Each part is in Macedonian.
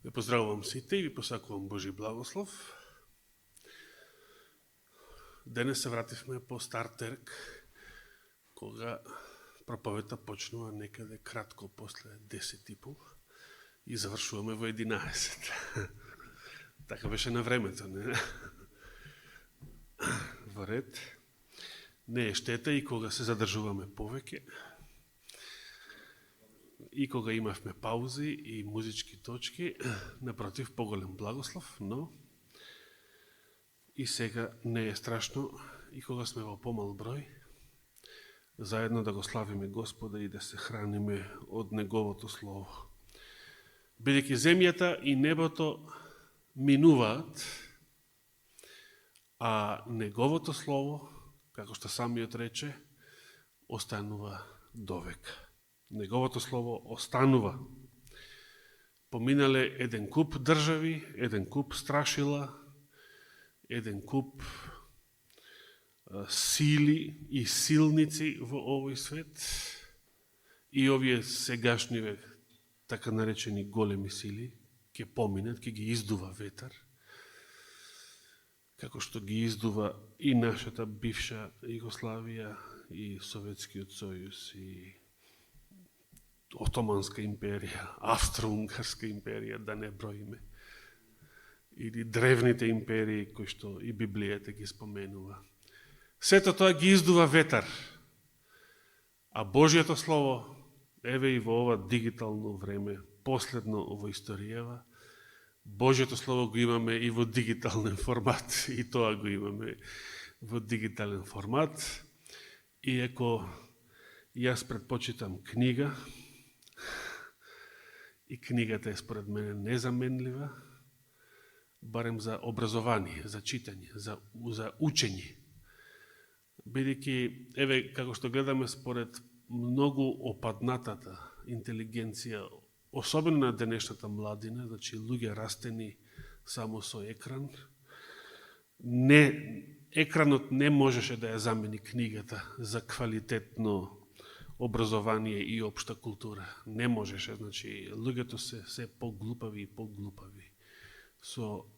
Ве поздравувам сите и ви посакувам Божи благослов. Денес се вративме по Стар Терк, кога проповета почнува некаде кратко после 10:30 и завршуваме во 11. Така беше на времето, не? Во ред. Не е штета и кога се задржуваме повеќе, и кога имавме паузи и музички точки, напротив, поголем благослов, но и сега не е страшно и кога сме во помал број, заедно да го славиме Господа и да се храниме од Неговото Слово. Бидејќи земјата и небото минуваат, а Неговото Слово, како што самиот рече, останува довека. Неговото Слово останува. Поминале еден куп држави, еден куп страшила, еден куп сили и силници во овој свет и овие сегашниве така наречени големи сили ќе поминат, ќе ги издува ветар, како што ги издува и нашата бивша Југославија, и Советскиот сојуз, и Отоманска империја, Австро-Унгарска империја, да не броиме, или древните империи, кои што и Библијата ги споменува. Сето тоа ги издува ветар, а Божјото Слово, еве и во ова дигитално време, последно во историјава, Божјото Слово го имаме и во дигитален формат, и тоа го имаме во дигитален формат, иако јас предпочитам книга, и книгата е според мене незаменлива, барем за образование, за читање, за учење. Бидејќи, еве, како што гледаме според многу опаднатата интелигенција, особено на денешната младина, значи луѓе растени само со екран, екранот не можеше да ја замени книгата за квалитетно образование и општа култура. Не можеше, значи, луѓето се поглупави и поглупави.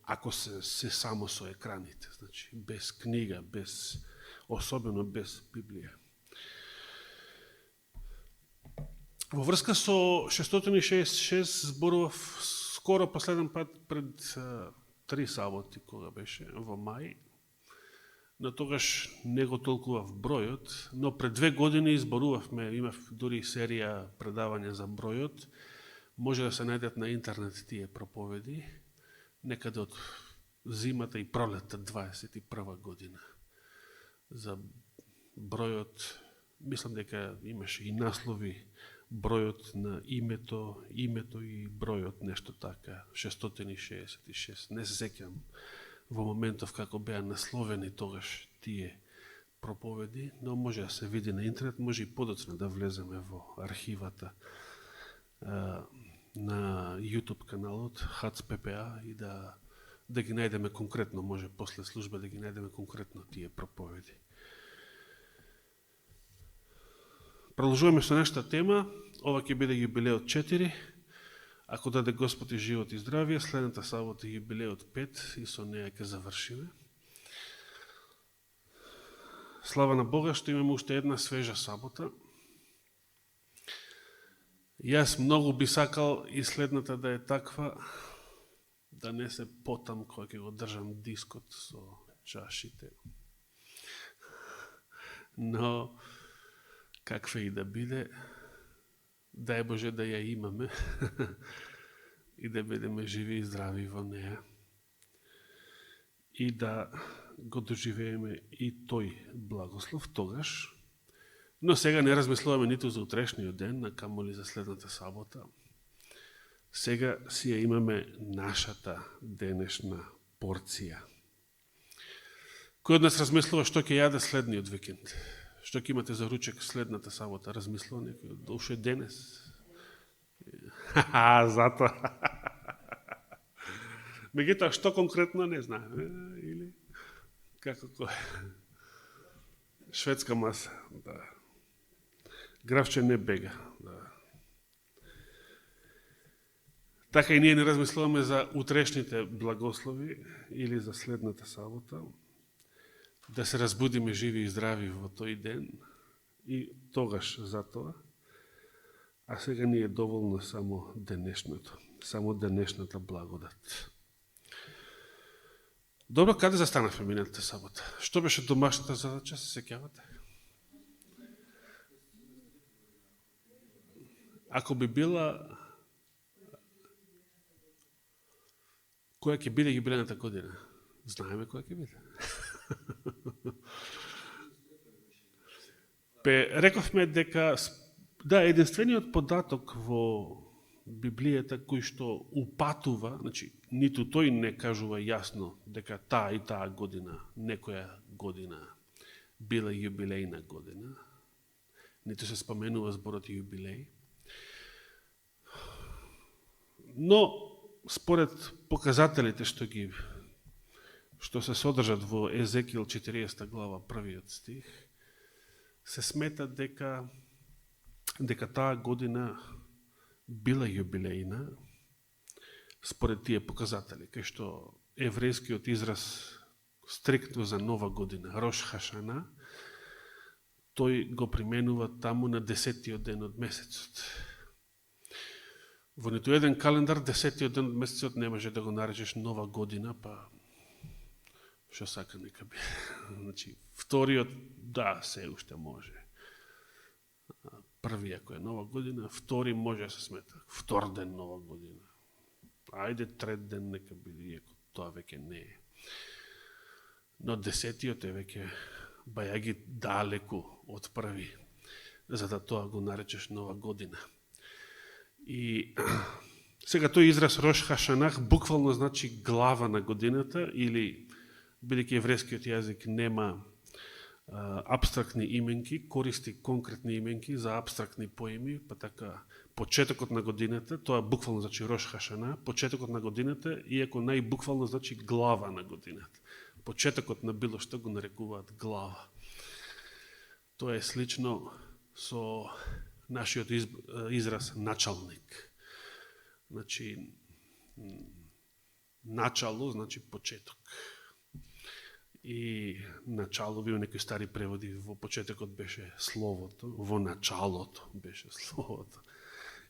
Ако се само со екраните, значи, без книга, особено без Библија. Во врска со 666 зборував скоро последен пат пред 3 саботи, кога беше, во мај. Но тогаш не го толкував бројот, но пред 2 години изборувавме, имав дури серија предавања за бројот. Може да се најдат на интернет тие проповеди, некаде од зимата и пролетта 21 година. За бројот, мислам дека имаше и наслови, бројот на името и бројот, нешто така, 666. Не се сеќам во моментов како беа насловени тогаш тие проповеди, но може да се види на интернет, може и подоцна да влеземе во архивата на YouTube каналот HAC-PPA и да ги најдеме конкретно, може после служба да ги најдеме конкретно тие проповеди. Продолжуваме со нашата тема, ова ќе биде јубилеот 4, ако даде Господ и живот и здравие, следната сабота јубилеот 5 и со неја ќе завршиме. Слава на Бога што имаме уште една свежа сабота. Јас многу би сакал и следната да е таква, да не се потам кој ќе го држам дискот со чашите. Но каква и да биде, дај Боже да ја имаме и да бидеме живи и здрави во неја и да го доживееме и тој благослов тогаш. Но сега не размислуваме ниту за утрешниот ден, а камоли за следната сабота. Сега си ја имаме нашата денешна порција. Кој од нас размислува што ќе јаде следниот викенд? Што ќе имате за ручек следната сабота? Размислува некој уште денес? Затоа. Меѓутоа, што конкретно не знае. Или како кој? Шведска маса, да. Гравче не бега, да. Така и ние не размислуваме за утрешните благослови или за следната сабота, да се разбудиме живи и здрави во тој ден и тогаш за тоа, а сега ни е доволно само денешното, само денешната благодат. Добро, каде застанавме миналата сабота? Што беше домашната задача, се сеќавате? Ако би била... Која ќе биде јубилејната година? Знаеме која ќе биде. Рековме дека, да, единствениот податок во Библијата кој што упатува, значи, ниту тој не кажува јасно дека таа и таа година, некоја година, била јубилејна година, ниту се споменува зборот јубилеј, но според показателите што се содржат во Езекил 40 глава, првиот стих, се смета дека таа година била јубилејна според тие показатели, кај што еврејскиот израз стриктно за нова година, Рош Хашана, тој го применува таму на 10-тиот ден од месецот. Во ниту еден календар, 10-тиот ден од месецот не може да го наречеш нова година, па што сака нека би. Значи, вториот, да, се уште може. Први, ако е нова година, втори може да се смета. Втор ден нова година. Ајде, трет ден нека биде, иако тоа веќе не е. Но 10-тиот е веќе бајаги далеку од први, за да тоа го наречеш нова година. И сега тој израз Рош Хашанах буквално значи глава на годината, или, бидејќи еврејскиот јазик нема абстрактни именки, користи конкретни именки за абстрактни поими, па така почетокот на годината, тоа буквално значи Рош Хашана, почетокот на годината, иако најбуквално значи глава на годината. Почетокот на било што го нарекуваат глава. Тоа е слично со нашиот израз началник. Значи, начало значи почеток. И начало, во некои стари преводи, во почетокот беше словото, во началото беше словото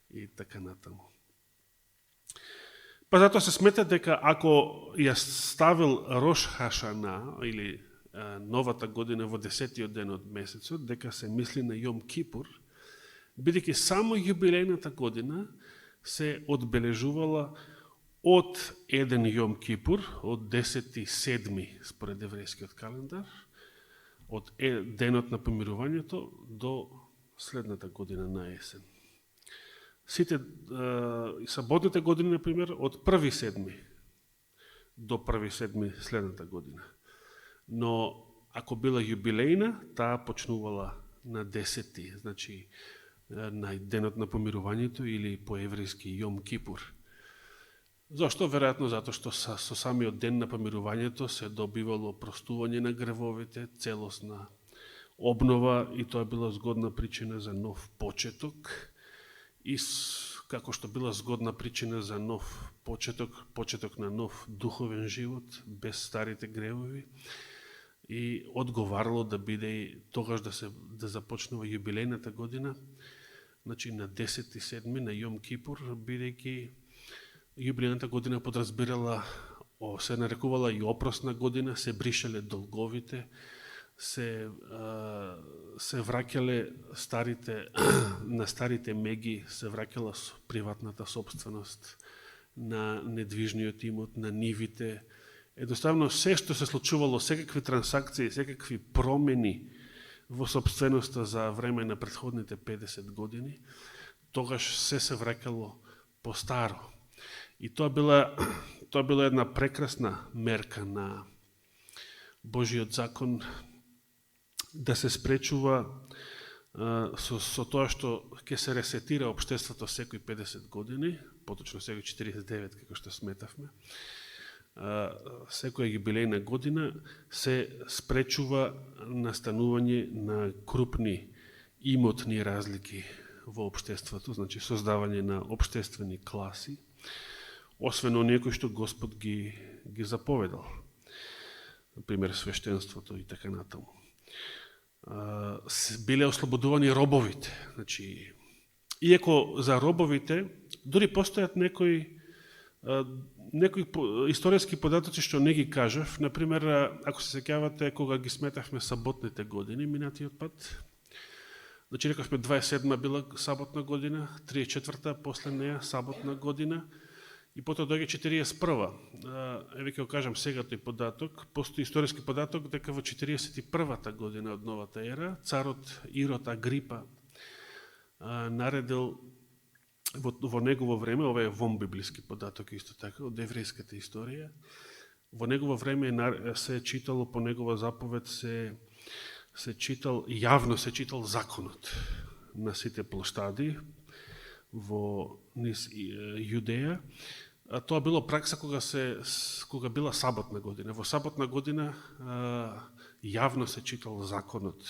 и така натаму. Па затоа се смета дека ако ја ставил Рош Хашана или новата година во 10-тиот ден од месецот, дека се мисли на Јом Кипур, бидејќи само јубилејната година се одбележувала од еден Јом Кипур, од 10.7. според еврејскиот календар, од денот на помирувањето до следната година на есен. Сите саботните години, например, од 1.7. до 1.7. следната година. Но ако била јубилејна, таа почнувала на 10, значи на денот на помирувањето или по еврејски Јом Кипур. Зошто? Веројатно затоа што со самиот ден на помирувањето се добивало простување на гревовите, целосна обнова, и тоа била згодна причина за нов почеток, и како што била згодна причина за нов почеток на нов духовен живот, без старите гревови, и одговарало да биде и тогаш да започнува јубилејната година, значи на 10.7. на Јом Кипур, бидејќи јубилејната година подразбирала, се нарекувала и опросна година, се бришале долговите, се враќале на старите меги, се враќала приватната собственост на недвижниот имот, на нивите. Едноставно, се што се случувало, секакви трансакции, секакви промени во собственоста за време на претходните 50 години, тогаш се враќало по старо. И тоа била една прекрасна мерка на Божиот закон да се спречува со тоа што ќе се ресетира општеството секој 50 години, поточно секој 49, како што сметавме. Секоја јубилејна година се спречува настанување на крупни имотни разлики во општеството, значи создавање на општествени класи, освен оние кои што Господ ги заповедал. Например, свештенството и така натаму. Биле ослободувани робовите. Значи, иако за робовите, дури постојат некои историски податоци што не ги кажав. Например, ако се сеќавате, кога ги сметавме саботните години, минатиот пат, значи рековме 27-ма била саботна година, 34-та после неја саботна година, и потоа дојде 41-ва. Еве ќе го кажам сега тој податок. Постои историски податок дека во 41-та година од новата ера, царот Ирод Агрипа наредил во негово време, ова е вонбиблиски податок исто така, од еврејската историја, во негово време се читало, по негова заповед јавно се читал законот на сите плоштади во низ Јудеја. Тоа било пракса кога била саботна година. Во саботна година јавно се читал законот.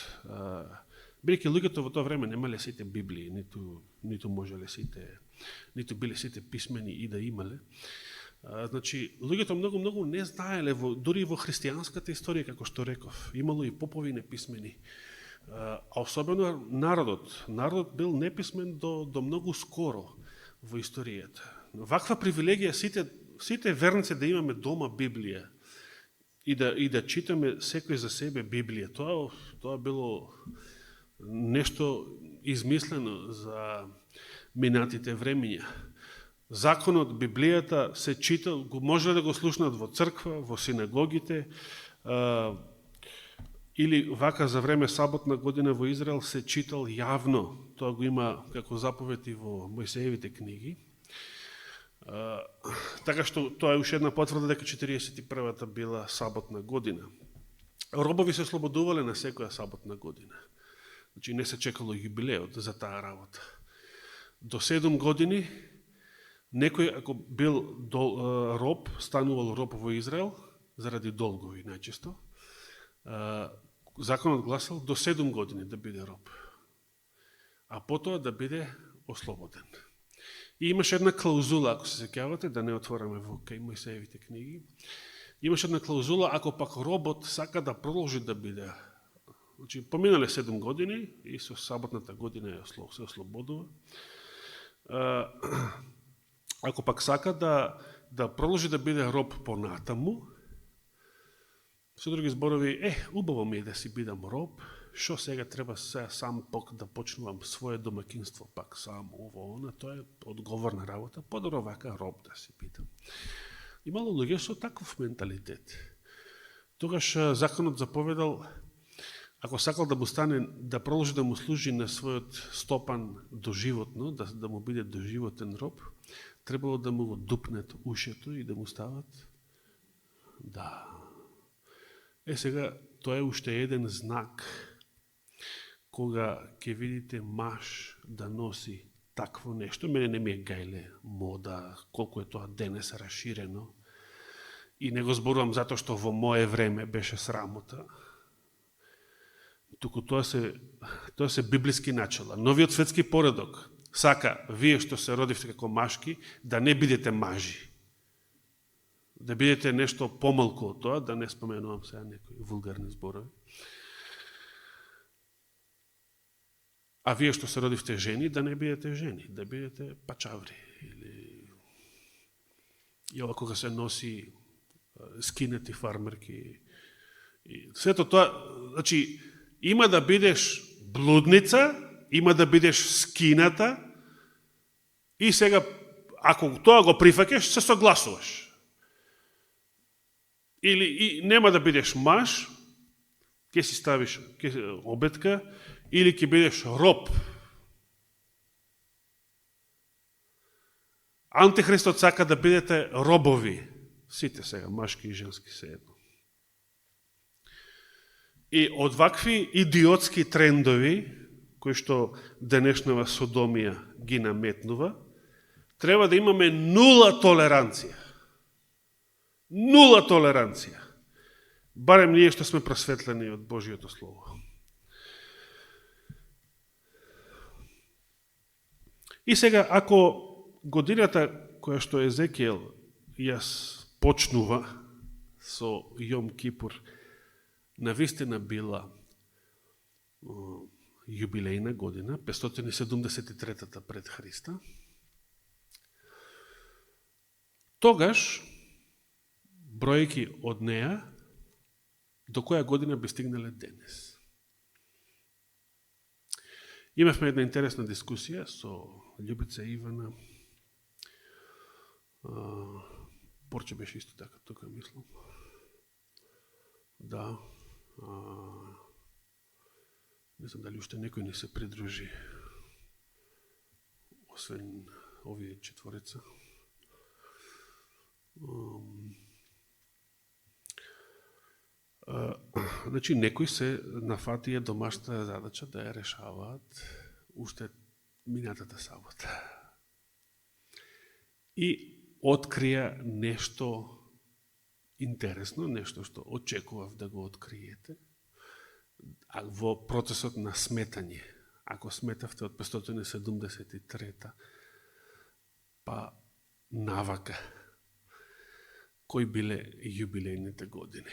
Бидејќи луѓето во тоа време немале сите Библии, ниту можеле сите, ниту биле сите писмени и да имале. Значи, луѓето многу не знаеле, дури во христијанската историја, како што реков, имало и попови неписмени. А особено народот. Народот бил неписмен до многу скоро во историјата. Ваква привилегија сите верници да имаме дома Библија и да читаме секој за себе Библија. Тоа било нешто измислено за минатите времиња. Законот, Библијата се читал, може да го слушнат во црква, во синагогите, или вака за време саботна година во Израел се читал јавно. Тоа го има како заповед и во Мојсеевите книги. Така што тоа е уште една потврда дека 41-та била саботна година. Робови се слободувале на секоја саботна година. Значи не се чекало јубилеот за таа работа. До 7 години некој ако бил роб, станувал роб во Израел заради долгови најчесто, законот гласал до 7 години да биде роб, а потоа да биде ослободен. И имаше една клаузула, ако се сеќавате, да не отвораме во кај Мојсеевите книги, имаше една клаузула, ако пак робот сака да продолжи да биде, значи поминале 7 години и со саботната година се ослободува, ако пак сака да продолжи да биде роб понатаму, со други зборови, убаво ми е да си бидам роб, шо сега треба сам да почнувам свое домакинство, пак сам ово, тоа е одговорна работа, подобро вака роб да си бидам. Имало луѓе со таков менталитет. Тогаш законот заповедал, ако сакал да му стане, да продолжи да му служи на својот стопан доживотно, да му биде доживотен роб, требало да му го дупнат ушето и да му стават. Да. Сега, тоа е уште еден знак, кога ќе видите маж да носи такво нешто. Мене не ми е гајле мода, колку е тоа денес расширено. И не го зборувам затоа што во мое време беше срамота. Туку тоа се библиски начала. Новиот светски поредок сака, вие што се родивте како машки, да не бидете мажи. Да бидете нешто помалку од тоа, да не споменувам сега некои вулгарни зборови. А вие што се родивте жени, да не бидете жени, да бидете пачаври. И ова кога се носи скинети фармерки. Сето тоа, значи, има да бидеш блудница, има да бидеш скината, и сега, ако тоа го прифаќаш, се согласуваш. Или нема да бидеш маж, ќе си ставиш обетка, или ќе бидеш роб. Антихристот сака да бидете робови. Сите сега, машки и женски се едно. И од вакви идиотски трендови, кои што денешнава содомија ги наметнува, треба да имаме нула толеранција. Нула толеранција. Барем ние што сме просветлени од Божиото Слово. И сега, ако годината која што Езекиел јас почнува со Јом Кипур, навистина била јубилејна година, 573 пред Христа. Тогаш, бројки од неа, до која година би стигнале денес. Имавме една интересна дискусија со Љубица Ивана. Порче беше исто така, тука мислам. Да. Не знам дали уште некој не се придружи, освен овие четворица. Значи, некои се нафатија домашната задача да ја решаваат уште минатата сабота. И открија нешто интересно, нешто што очекував да го откриете, во процесот на сметање. Ако сметавте од 573 па навака, кои биле јубилејните години.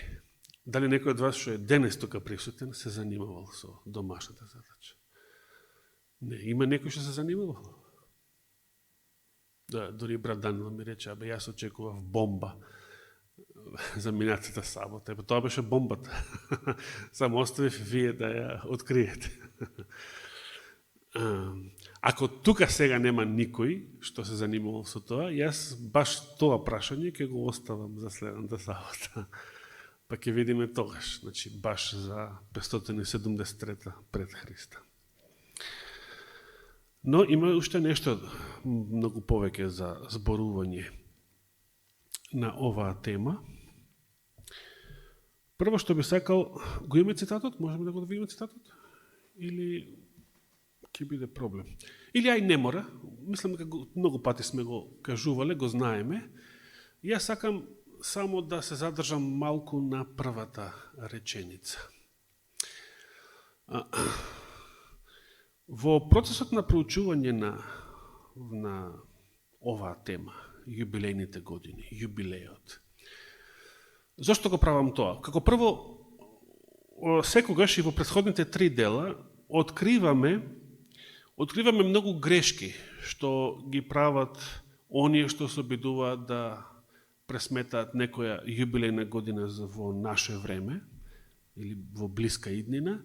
Дали некој од вас што е денес тука присутен се занимавал со домашната задача? Не, има некој што се занимавал? Да, дори брат Данило ми рече, јас очекував бомба за минатата сабота. Тоа беше бомбата. Само оставив вие да ја откриете. Ако тука сега нема никој што се занимавал со тоа, јас баш тоа прашање ќе го оставам за следната сабота. Па ќе видиме тогаш, значи баш за 573 пред Христа. Но има уште нешто многу повеќе за зборување на оваа тема. Прво што би сакал, го има цитатот? Можеме да го видиме цитатот? Или ќе биде проблем? Или ај не мора, мислам дека многу пати сме го кажувале, го знаеме. Јас сакам само да се задржам малку на првата реченица. Во процесот на проучување на оваа тема, јубилејните години, јубилејот. Зошто го правам тоа? Како прво, секогаш и во претходните 3 дела откриваме многу грешки што ги прават оние што се обидуваат да пресметаат некоја јубилејна година во наше време или во блиска иднина,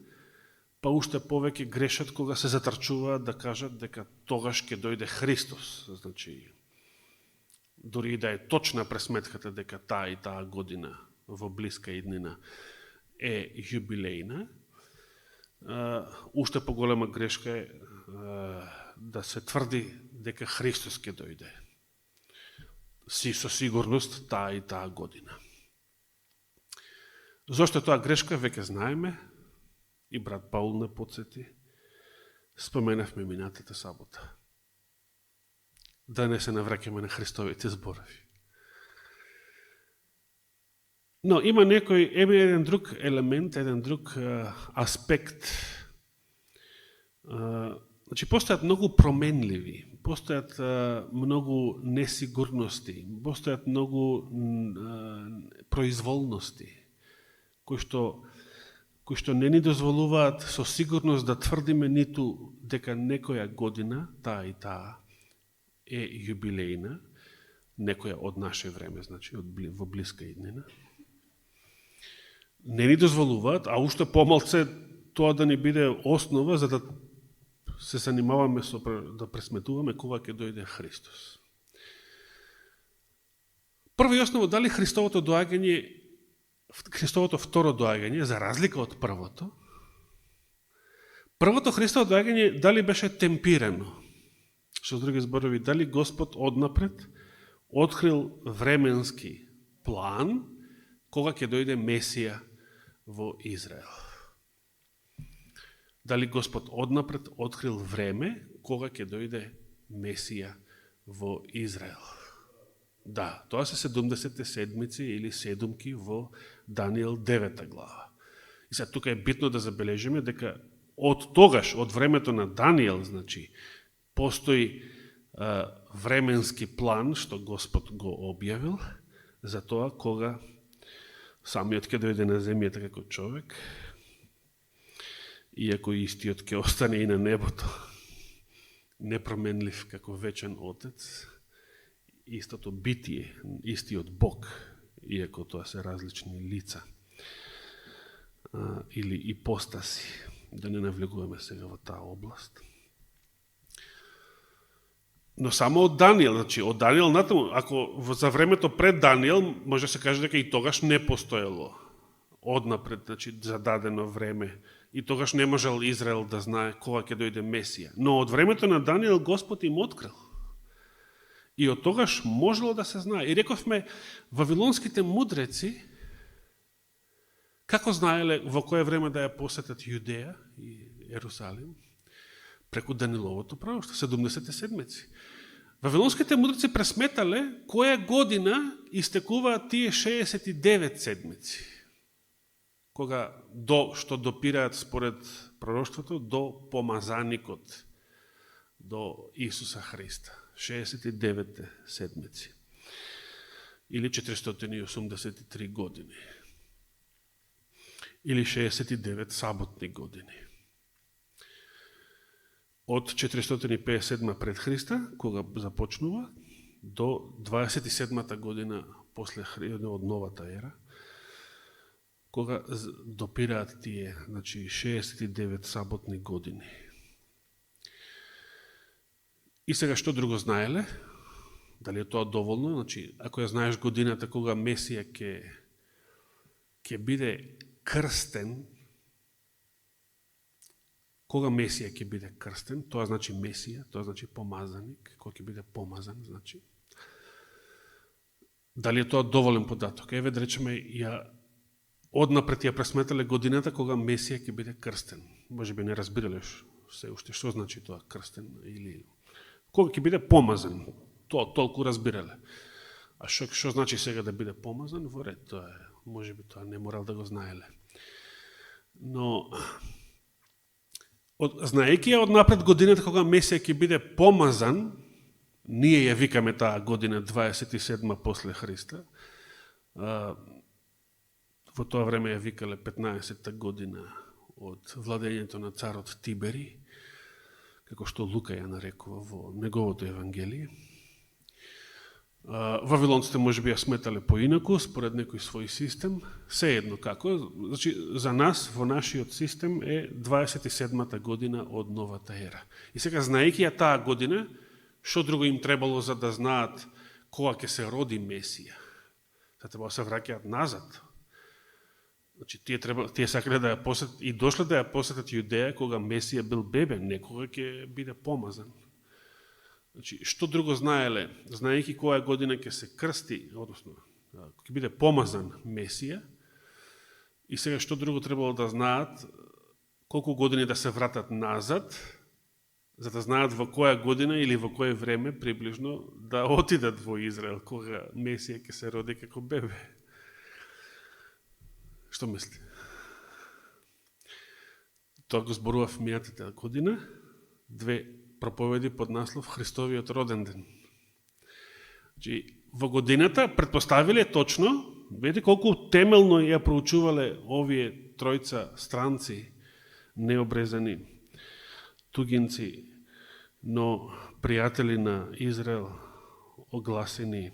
па уште повеќе грешат кога се затрчуваат да кажат дека тогаш ќе дојде Христос. Значи, дори да е точна пресметката дека таа и таа година во блиска иднина е јубилејна, уште поголема грешка е да се тврди дека Христос ќе дојде. Со сигурност таа и таа година. Зошто тоа грешка, веќе знаеме, и брат Паул не подсети, споменавме минатата сабота. Да не се навраќаме на Христовите зборови. Но има еден друг елемент, еден друг аспект. Значи, постојат многу променливи, постојат многу несигурности, постојат многу произволности, кои што не ни дозволуваат со сигурност да тврдиме ниту дека некоја година, таа и таа, е јубилејна, некоја од наше време, значи во блиска иднина. Не ни дозволуваат, а уште помалце тоа да ни биде основа за да се занимаваме да пресметуваме кога ќе дојде Христос. Прво и основно, дали Христовото второ доаѓање, за разлика од првото Христово доаѓање дали беше темпирано? Што с други зборови, дали Господ однапред открил временски план кога ќе дојде Месија во Израел? Дали Господ однапред открил време кога ќе дојде Месија во Израел? Да, тоа се 70 седмици или седумки во Даниел 9 глава. И сега тука е битно да забележиме дека од тогаш, од времето на Даниел, значи, постои временски план што Господ го објавил, за тоа кога самиот ќе дојде на земјата како човек, иако истиот ќе остане и на небото, непроменлив како вечен Отец, истото битие, истиот Бог, иако тоа се различни лица или ипостаси, да не навлегуваме сега во таа област. Но само од Даниел, значи од Даниел натаму, ако за времето пред Даниел, може да се каже дека и тогаш не постоело однапред, значи зададено време, и тогаш не можел Израел да знае кога ќе дојде Месија. Но од времето на Даниел Господ им открил. И од тогаш можело да се знае. И рековме, вавилонските мудреци, како знаеле во кое време да ја посетат Јудеја и Ерусалим? Преку Даниловото пророштво, 70 седмици. Вавилонските мудреци пресметале која година истекуваат тие 69 седмици, кога што допираат според пророштвото до помазаникот, до Исуса Христа. 69 седмици. Или 483 години. Или 69 саботни години. Од 457 пред Христа, кога започнува, до 27-та година после од новата ера, кога допираат тие, значи 69 саботни години. И сега што друго знаеле? Дали е тоа доволно? Значи, ако ја знаеш годината кога Месија ќе биде крстен, кога Месија ќе биде крстен, тоа значи Месија, тоа значи помазаник, кој ќе биде помазан, значи. Дали е тоа доволен податок? Еве да речеме, однапред ја пресметале годината кога Месија ќе биде крстен. Може би не разбирале се уште што значи тоа крстен, или кога ќе биде помазан. Тоа толку разбирале. А што значи сега да биде помазан? Во ред, тоа е. Може би тоа не морал да го знаеле. Но знаејќи ја однапред годината кога Месија ќе биде помазан, ние ја викаме таа година 27 после Христа. Во тоа време ја викале 15-та година од владењето на царот Тибери, како што Лука ја нарекува во неговото Евангелие. Вавилонците може би ја сметале поинаку, според некој свој систем, сеедно како. Значи, за нас, во нашиот систем е 27-та година од новата ера. И сега, знаејќи ја таа година, што друго им требало за да знаат кога ќе се роди Месија? Треба да се враќаат назад. Значи, тие сакале да ја посетат и дошле да ја посетат Јудеја кога Месија бил бебе, некога ќе биде помазан. Значи, што друго знаеле, знаејќи која година ќе се крсти, односно, ќе биде помазан Месија, и сега што друго требало да знаат, колку години да се вратат назад, за да знаат во која година или во кое време приближно да отидат во Израел, кога Месија ќе се роди како бебе. Што мисли? Тоа го зборував минатата година, 2 проповеди под наслов Христовиот роден ден. Значи, во годината предпоставиле точно, видите колку темелно ја проучувале овие тројца странци, необрезани, тугинци, но пријатели на Израел, огласени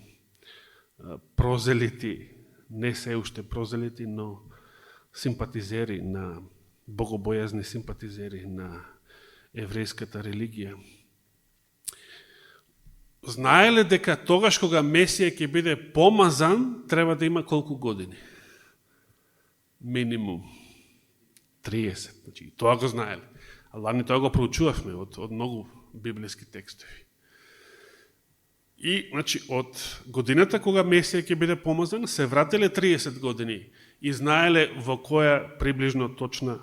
прозелити, не се уште прозелити, но симпатизери на богобојазни симпатизери на еврејската религија. Знаеле дека тогаш кога Месија ќе биде помазан, треба да има колку години? Минимум 30. Значи, тоа го знаеле. А ние тоа го проучувавме од многу библиски текстови. И, значи, од годината кога Месија ќе биде помазан, се врателе 30 години и знаеле во која приближно точна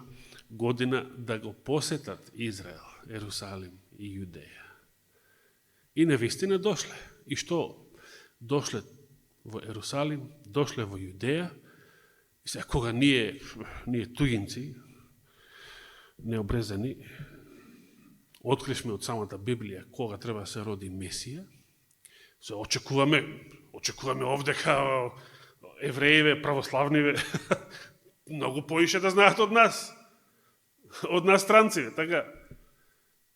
година да го посетат Израел, Ерусалим и Јудеја. И навистина дошле. И што? Дошле во Ерусалим, дошле во Јудеја, и сега кога ние тугинци, необрезани, откришме од самата Библија кога треба да се роди Месија, Се очекуваме овде као евреиве, православниве, многу поише да знаат од нас странциве, така.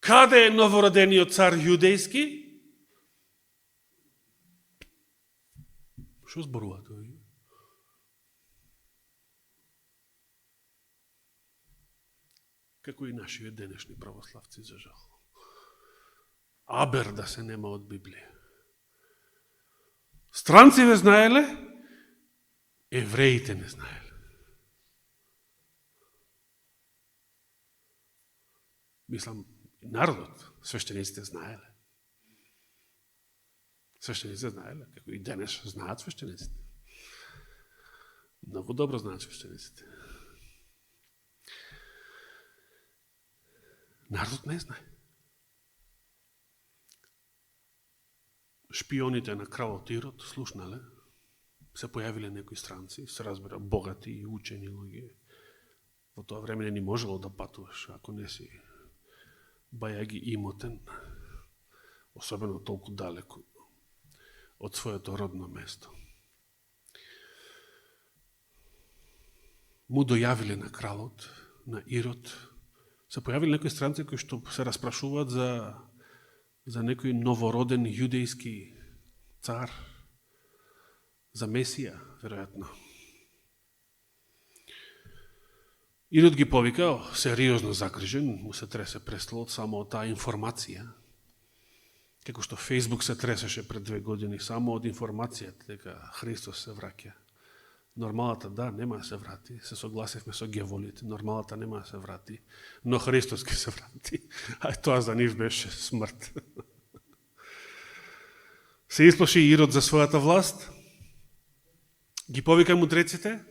Каде е новородениот цар јудејски? Што зборува тој? Како и нашите денешни православци, за жал. Абер да се нема од Библија. Странциве знаеле, евреите не знаеле. Мислам, народот, свештениците знаеле. Свештениците знаеле, како и денес знаат свештениците. Многу добро знаат свештениците. Народот не знае. Шпионите на кралот Ирод слушнале, се појавиле некои странци, се разбира, богати и учени луѓе. Во тоа време не ни можело да патуваш, ако не си бајаги имотен, особено толку далеко од своето родно место. Му дојавиле на кралот, на Ирод, се појавиле некои странци кои што се распрашуваат за некој новороден јудејски цар, за Месија, веројатно. Ирод ги повикал, сериозно загрижен, му се тресе престолот само од таа информација, како што Фейсбук се тресеше пред 2 години само од информацијата дека Христос се враќа. Нормалата, да, нема да се врати, се согласивме со геволите, нормалата нема да се врати, но Христос ке се врати, а тоа за нив беше смрт. Се исплаши Ирод за својата власт, ги повика мудреците,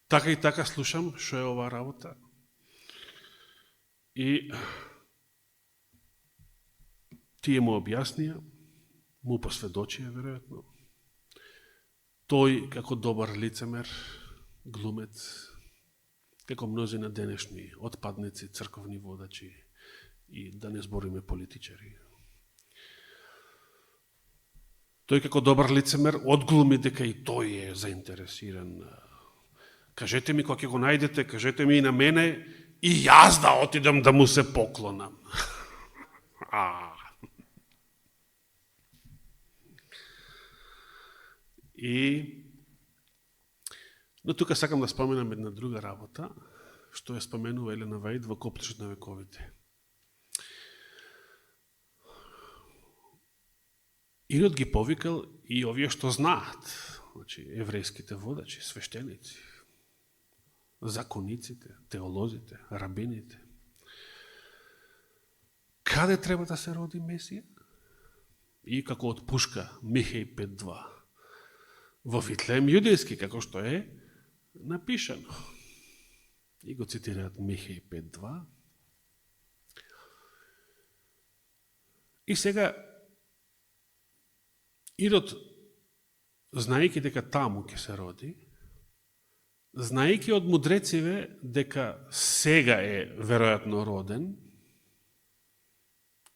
така и така слушам што е оваа работа. И тие му објаснија, му посведочија, веројатно. Тој, како добар лицемер, глумец, како мнозина денешни отпадници, црковни водачи и да не збориме политичари. Тој, како добар лицемер, одглуми дека и тој е заинтересиран. Кажете ми кога ќе го најдете, кажете ми и на мене, и јас да отидам да му се поклонам. Но тука сакам да споменам една друга работа, што ја споменува Елена Вајд во Коптичот на вековите. Ирод ги повикал и овие што знаат, значи еврејските водачи, свештеници, закониците, теолозите, рабините. Каде треба да се роди Месија? И како од пушка Михеј 5.2. Во Витлеем јудејски, како што е напишано. И го цитираат Михеј 5.2. И сега Ирод, знаејќи дека таму ќе се роди, знаејќи од мудрециве дека сега е веројатно роден,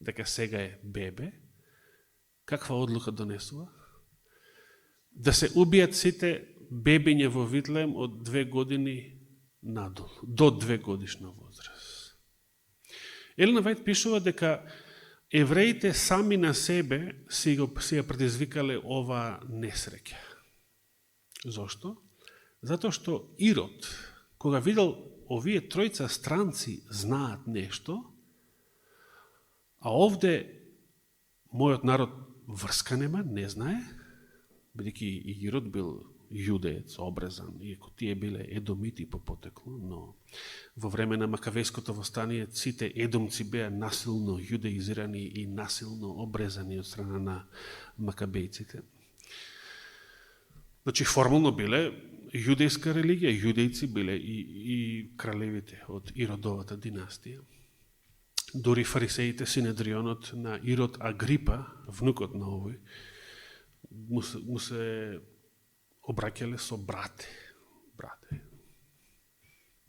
дека сега е бебе, каква одлука донесува? Да се убијат сите бебиња во Витлеем од 2 години надолу, до 2 годишна возраст. Елена Вајд пишува дека евреите сами на себе си ја предизвикале ова несреќа. Зошто? Затоа што Ирод, кога видел овие тројца странци знаат нешто, а овде мојот народ врска нема, не знае, бидејќи и Ирод бил јудеец, обрезан, иако тие биле едомити по потекло, но во време на Макавејското востание сите едомци беа насилно јудеизирани и насилно обрезани од страна на макабејците. Значи, формално биле јудејска религија, јудејци биле и кралевите од Иродовата династија. Дори фарисеите, синедрионот на Ирод Агрипа, внукот на овој, му се обраќале со брате.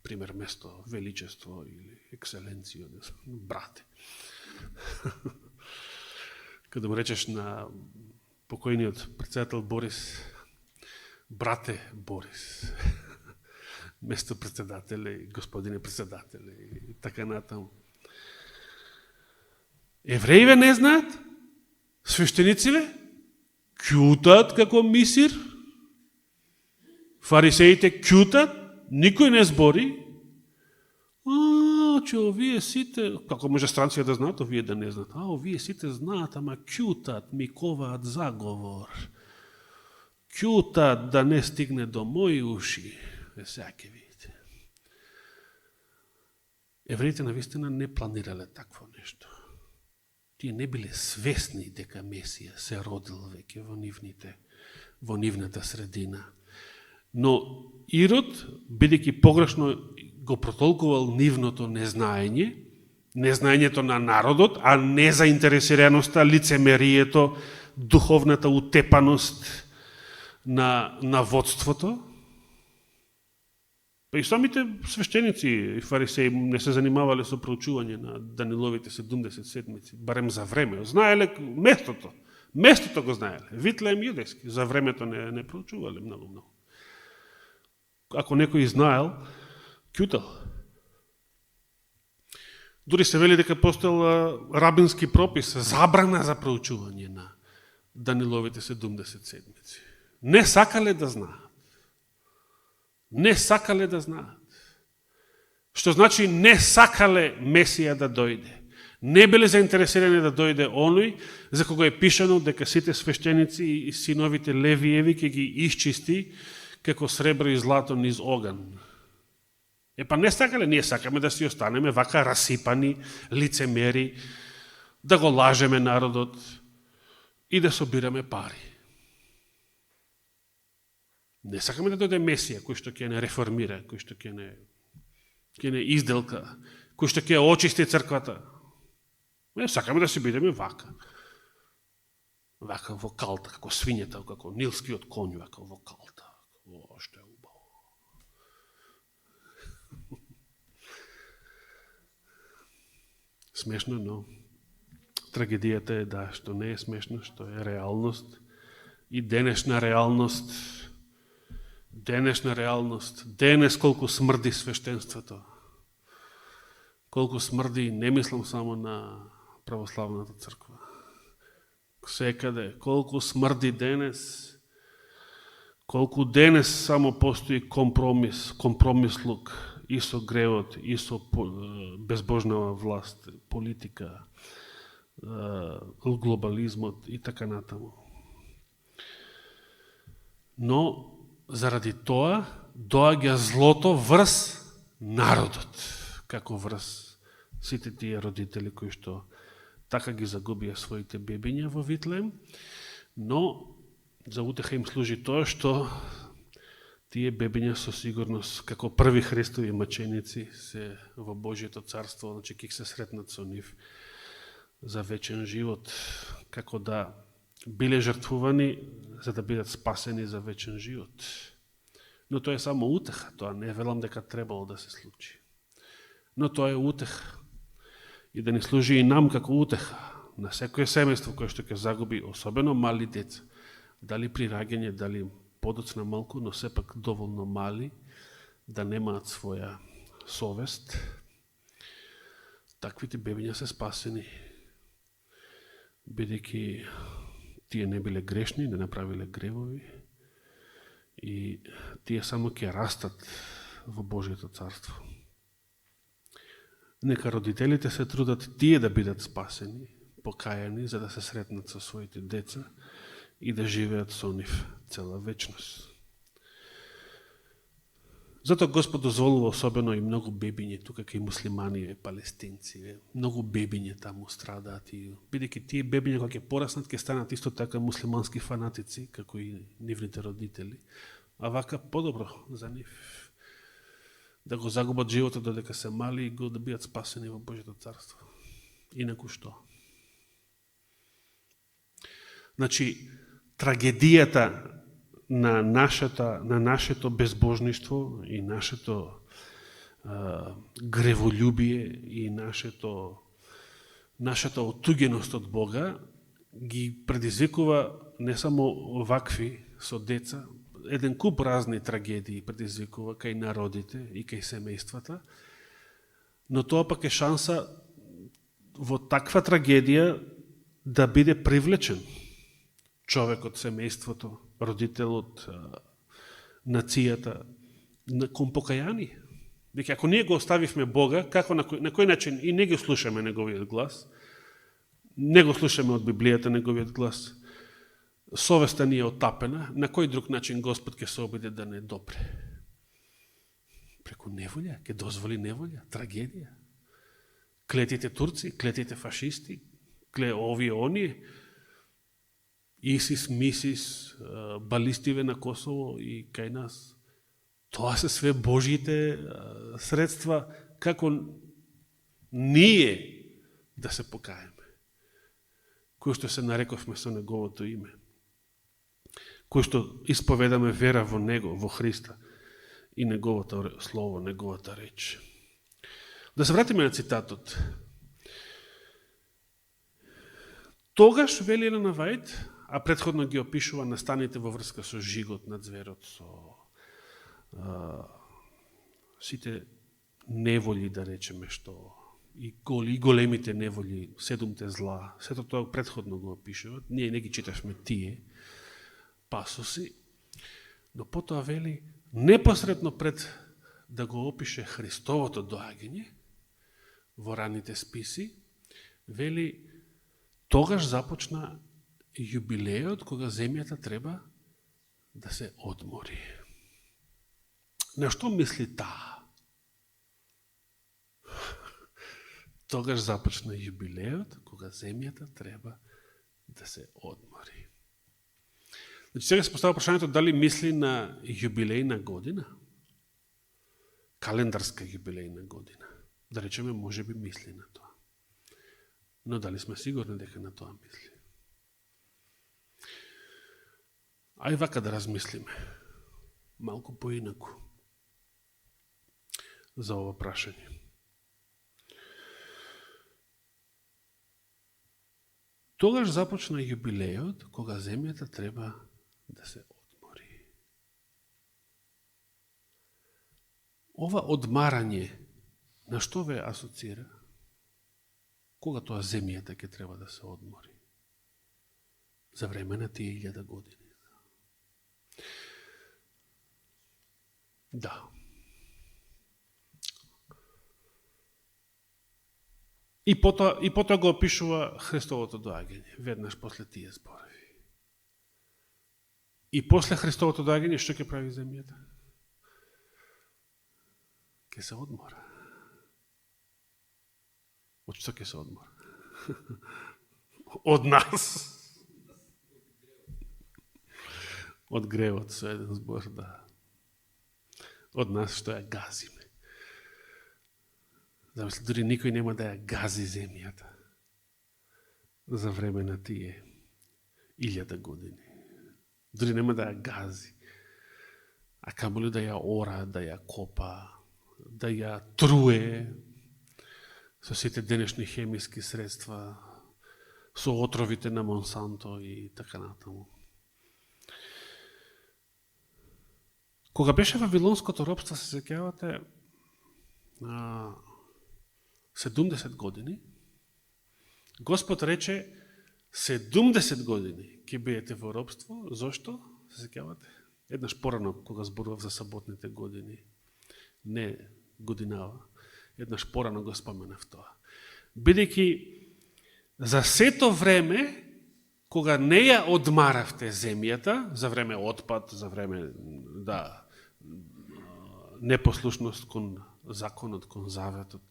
Пример место величество или екселенцијо, брате. Кога му речеш на покојниот председател Борис, брате Борис, место председателе, господине председателе и така натаму. Евреиве не знаат, свештенициве кјутат како мисир, фарисеите кјутат, никој не збори. Че овие сите, како може странција да знаат, овие да не знаат. Овие сите знаат, ама кјутат, ми коваат заговор. Кјутат да не стигне до мои уши. Сега ќе видите. Евреите навистина не планирале такво нешто. Тие не биле свесни дека Месија се родил веќе во нивната средина. Но Ирод, бидејќи погрешно го протолкувал нивното незнаењето на народот, а не заинтересираноста, лицемерието, духовната утепаност на водството. Па и самите свештеници и фарисеи не се занимавале со проучување на Даниловите 70 седмици, барем за време. Знаеле местото. Местото го знаеле. Витлеем јудејски. За времето не проучувале многу. Ако некој знаел, кјутал. Дури се вели дека постоел рабински пропис, забрана за проучување на Даниловите 70 седмици. Не сакале да знаат. Не сакале да знаат. Што значи не сакале Месија да дојде. Не биле заинтересирани да дојде оној за кога е пишано дека сите свештеници и синовите Левиеви ќе ги исчисти како сребро и злато низ оган. Епа не сакале, ние сакаме да си останеме вака расипани, лицемери, да го лажеме народот и да собираме пари. Не сакаме да дојде Месија, кој што ќе не реформира, кој што ќе не изделка, кој што ќе очисти црквата. Не сакаме да си бидеме вака. Вака во калта, како свињата, како нилскиот конј, вака во калта. О, што е убаво. Смешно, но трагедијата е да, што не е смешно, што е реалност. И денешна реалност, денес колку смрди свештенството. Колку смрди, не мислам само на православната црква. Секаде, колку смрди денес, колку денес само постои компромислук и со гревот, и со безбожнава власт, политика, глобализмот и така натаму. Но заради тоа доаѓа злото врз народот, како врз сите тие родители кои што така ги загубија своите бебиња во Витлеем, но за утеха им служи тоа што тие бебиња со сигурност како први Христови маченици се во Божјето царство, значи ќе се сретнат со нив за вечен живот, како да биле жртвувани за да бидат спасени за вечен живот. Но тоа е само утеха, тоа не велам дека требало да се случи. Но тоа е утеха. И да ни служи и нам како утеха на секое семејство кое што ќе загуби, особено мали деца, дали при раѓање, дали подоцна малку, но сепак доволно мали, да немаат своја совест. Таквите бебиња се спасени, бидејќи тие не биле грешни, не направиле гревови и тие само ќе растат во Божјето царство. Нека родителите се трудат тие да бидат спасени, покајани, за да се сретнат со своите деца и да живеат со нив цела вечност. Затоа Господ дозволува особено и многу бебиња, тука кај муслимани, палестинци, многу бебиња таму страдаат и бидејќи тие бебиња кога ќе пораснат ќе станат исто така муслимански фанатици како и нивните родители, а вака подобро за нив да го загубат животот додека се мали и го да бидат спасени во Божјото царство. Инаку што? Значи, трагедијата на нашето безбожниство и нашето греволюбие и нашата отуѓеност од Бога ги предизвикува не само вакви со деца, еден куп разни трагедии предизвикува кај народите и кај семејствата, но тоа пак е шанса во таква трагедија да биде привлечен човекот, семејството, родителот, нацијата кон покаяние. Дека ако ние го оставивме Бога, како на кој начин и не го слушаме неговиот глас, не го слушаме од Библијата неговиот глас, совеста ни е отапена, на кој друг начин Господ ќе се обиде да не допре? Преку неволја, ќе дозволи неволја, трагедија. Клетите турци, клетите фашисти, овие оние, ИСИС, МИСИС, балистиве на Косово и кај нас. Тоа се све Божите средства како ние да се покаеме, кои што се нарековме со неговото име, кои што исповедаме вера во Него, во Христа и неговото слово, неговата реч. Да се вратиме на цитатот. Тогаш, вели Елена Вајд, а предходно ги опишува настаните во врска со жигот на зверот, со сите неволи, да речеме, што и големите неволи, 7 зла, сето тоа предходно го опишуват, ние не ги читашме тие пасоси, но потоа вели, непосредно пред да го опише Христовото доаѓање во раните списи, вели, тогаш започна јубилеот кога земјата треба да се одмори. На што мисли таа? Тогаш започна јубилеот кога земјата треба да се одмори. Значи, сега се поставя прашањето дали мисли на јубилејна година? Календарска јубилејна година. Да речеме, може би мисли на тоа. Но дали сме сигурни дека на тоа мисли? Ај вака да размислиме. Малку поинаку за ова прашање. Тогаш започна јубилеот кога земјата треба да се одмори. Ова одмарање на што ве асоцира? Кога тоа земјата ќе треба да се одмори? За време на тие 1000 години. Да. И потоа го опишува Христовото доаѓање, веднаш после тие зборови. И после Христовото доаѓање, што ќе прави земјата? Ќе се одмора. Од што ќе се одмора? Од нас. Од гревот, со еден збор, да. Од нас што ја газиме. Замисли, дори никој нема да ја гази земјата за време на тие 1000 години. Дори нема да ја гази, а камоли да ја ора, да ја копа, да ја труе со сите денешни хемиски средства, со отровите на Монсанто и така натаму. Кога беше вавилонското робство, се сеќавате, 70 години, Господ рече 70 години ќе бидете во робство. Зошто? Се сеќавате? Еднаш порано, кога зборував за саботните години, не годинава, еднаш порано го споменав тоа. Бидејќи за сето време, кога не ја одмаравте земјата, за време отпад, за време, да, непослушност кон законот, кон заветот,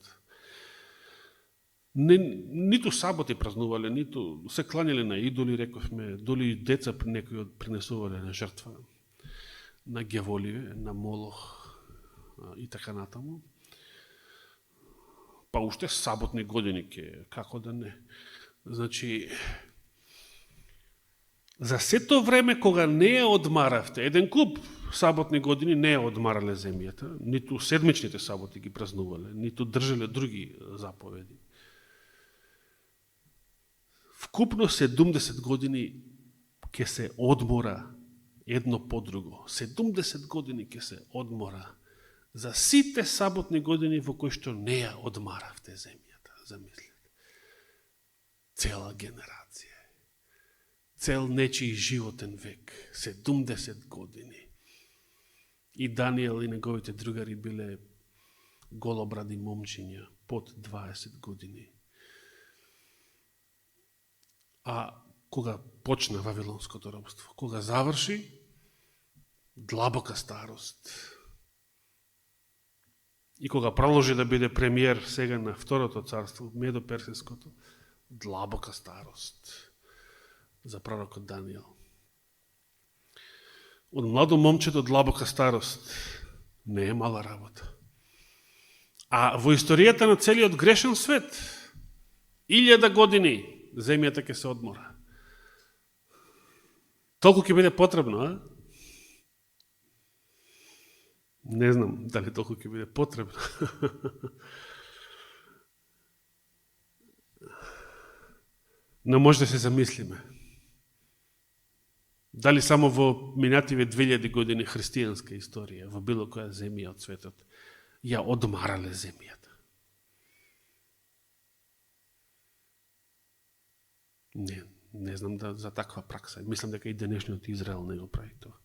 ниту саботи празнувале, ниту се кланяле на идоли, рековме, доли деца некои принесувале на жртва, на ѓаволиве, на Молох и така натаму. Па уште саботни години ке, како да не. Значи, за сето време кога не ја одмаравте, еден куп саботни години не ја одмарале земјата, ниту седмичните саботи ги празнувале, ниту држале други заповеди. Вкупно 70 години ќе се одмора едно по друго. 70 години ќе се одмора за сите саботни години во кои што не ја одмаравте земјата. Замислете. Цела генерација. Цел нечи животен век. 70 години. И Даниел и неговите другари биле голобради момчиња под 20 години. А кога почна Вавилонското робство, кога заврши, длабока старост. И кога продолжи да биде премиер сега на Второто царство, Медоперсиското, длабока старост за пророкот Даниел. Од младо момче до длабока старост не е мала работа. А во историјата на целиот грешен свет, 1000 години земјата ќе се одмора. Толку ќе биде потребно, а? Не знам дали толку ќе биде потребно. Но може да се замислиме. Дали само во минативе 2000 години христијанска историја, во било која земја од светот, ја одмарале земјата. Не знам за таква пракса. Мислам дека и денешниот Израел не го прави тоа.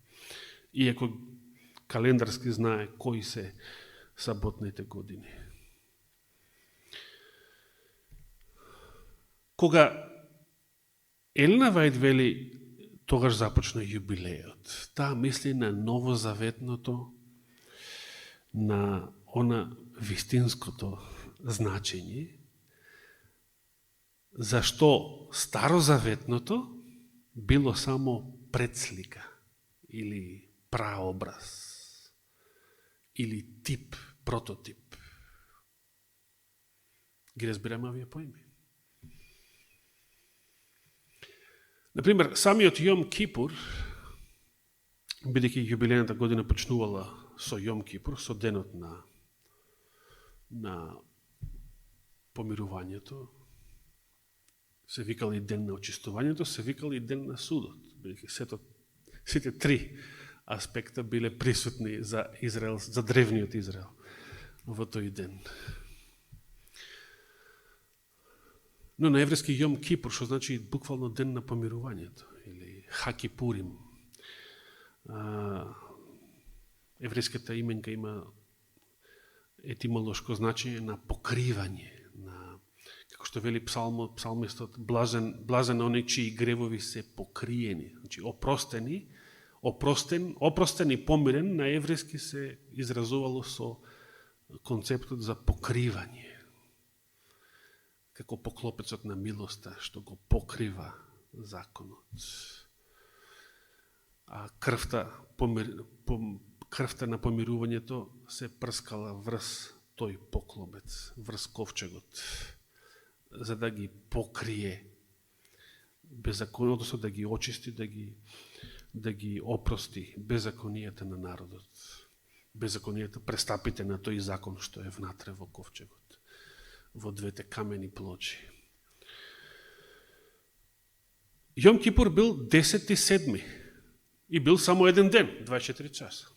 Иако календарски знае кои се саботните години. Кога Елена Вајд вели, тогаш започна јубилеот. Таа мисли на новозаветното, на она вистинското значење, зашто старозаветното било само предслика или праобраз или тип, прототип. Ги разбираме овие поими. Например, самиот Јом Кипур, бидејќи јубилејната година почнувала со Јом Кипур, со денот на помирувањето, се викал и ден на очистувањето, се викал и ден на судот, бидејќи сите три аспекта биле присутни за Израел, за древниот Израел во тој ден. Но на еврејски Јом Кипур, што значи буквално ден на помирувањето, или Хакипурим. Еврејската именка има етимолошко значење на покривање, на, како што вели псалмистот, блазен оној чии гревови се покриени, значи опростен и помирен, на еврејски се изразувало со концептот за покривање. Како поклопецот на милоста, што го покрива законот. А крвта на помирувањето се прскала врз тој поклопец, врз ковчегот, за да ги покрие беззаконието, односно да ги очисти, да ги опрости беззаконијата на народот. Беззаконијата, престапите на тој закон што е внатре во ковчегот, во двете камени плочи. Јом Кипур бил 10.7. и бил само еден ден, 24 часа.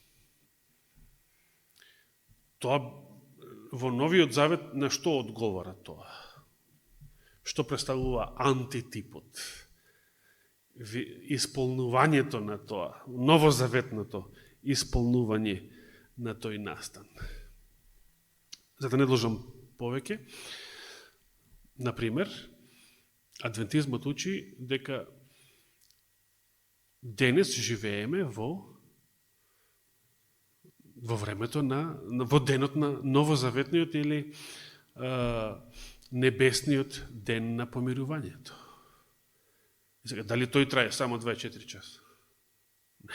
Тоа во Новиот Завет на што одговара тоа? Што представува антитипот? Исполнувањето на тоа, новозаветното исполнување на тој настан. За да не должам повеќе, например, адвентизмот учи дека денес живееме во времето во денот на новозаветниот или небесниот ден на помирувањето. Сега, дали тој трае само 24 часа? Не.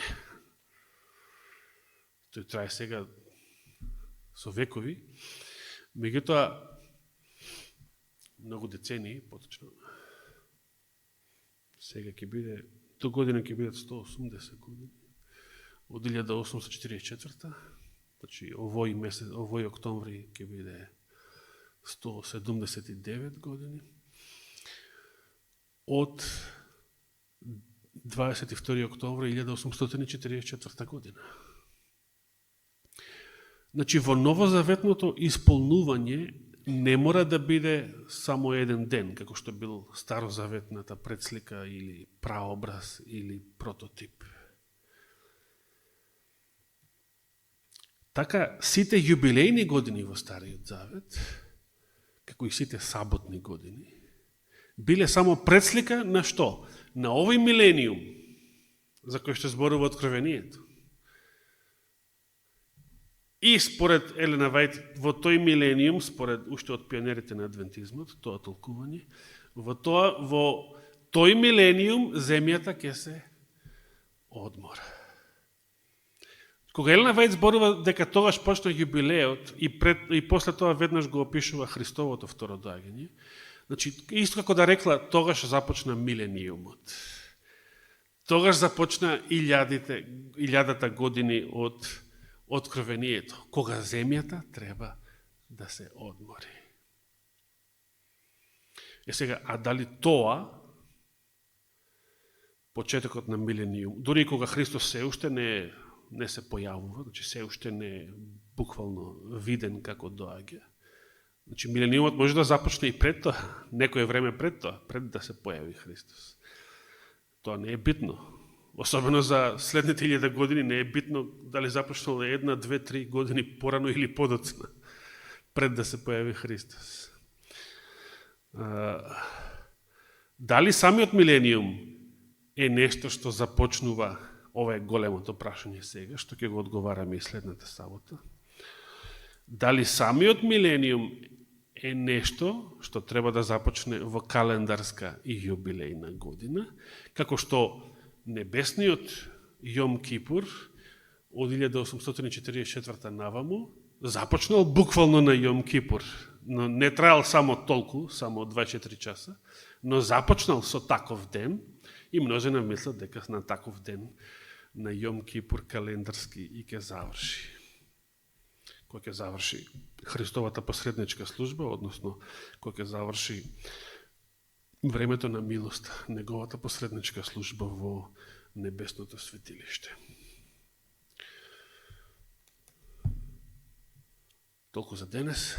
Тој трае сега со векови. Меѓутоа, многу децении, поточно, сега ќе биде, до година ќе бидат 180 години, од 1844, значи овој октомври ќе биде 179 години. од 22 октомври 1844 година. Значи, во новозаветното исполнување не мора да биде само еден ден, како што бил старозаветната предслика или праобраз или прототип. Така, сите јубилејни години во Стариот Завет, како и сите саботни години, биле само предслика на што? На овој милениум, за кој што зборува Откровението. И според Елена Вајт, во тој милениум, според уште од пионерите на адвентизмот, тоа толкување, во тој милениум земјата ќе се одмора. Кога Елена Вајт зборува дека тогаш почна јубилеот и после тоа веднаш го опишува Христовото второ доаѓање, значи, исто како да рекла, тогаш започна милениумот. Тогаш започна илјадата години од Откровението, кога земјата треба да се одмори. Сега, а дали тоа, почетокот на милениум, дури кога Христос се уште не се појавува, значи се уште не е буквално виден како доаѓа. Значи, милениумот може да започне и пред тоа, некој време пред тоа, пред да се појави Христос. Тоа не е битно. Особено за следните 1000 години не е битно дали започнало 1, 2, 3 години порано или подоцна, пред да се појави Христос. Дали самиот милениум е нешто што започнува, ова е големото прашање сега, што ќе го одговараме и следната сабота. Дали самиот милениум е нешто што треба да започне во календарска и јубилејна година, како што небесниот Јом Кипур од 1844 наваму започнал буквално на Јом Кипур, но не траел само толку, само 24 часа, но започнал со таков ден и множина мислат дека на таков ден на Јом Кипур календарски и ќе заврши. Кој ќе заврши Христовата посредничка служба, односно кој ќе заврши времето на милост, неговата посредничка служба во небесното светилиште. Толку за денес.